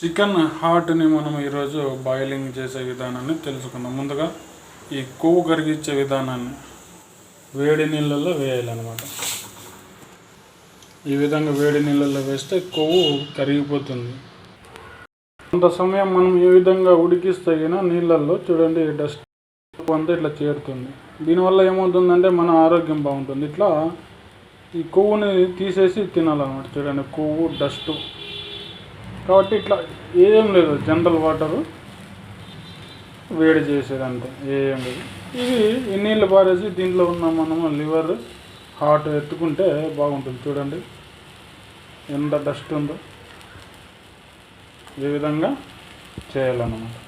Chicken హార్ట్ని మనం ఈరోజు boiling చేసే విధానాన్ని తెలుసుకుందాం. ముందుగా ఈ కొవ్వు కరిగించే విధానాన్ని వేడి నీళ్ళల్లో వేయాలన్నమాట. ఈ విధంగా వేడి నీళ్ళల్లో వేస్తే కొవ్వు కరిగిపోతుంది. కొంత సమయం మనం ఈ విధంగా ఉడికిస్తగిన నీళ్ళల్లో చూడండి డస్ట్ అంతా ఇట్లా చేరుతుంది. దీనివల్ల ఏమవుతుందంటే మన ఆరోగ్యం బాగుంటుంది. ఇట్లా ఈ కొవ్వుని తీసేసి తినాలన్నమాట. చూడండి కొవ్వు డస్ట్ కాబట్టి ఇట్లా ఏం లేదు, జనరల్ వాటరు వేడి చేసేది అంతే, ఏం లేదు. ఇది ఈ నీళ్ళు పారేసి దీంట్లో ఉన్న మనము లివర్ హార్ట్ ఎత్తుకుంటే బాగుంటుంది. చూడండి ఎంత డస్ట్ ఉందో. ఈ విధంగా చేయాలన్నమాట.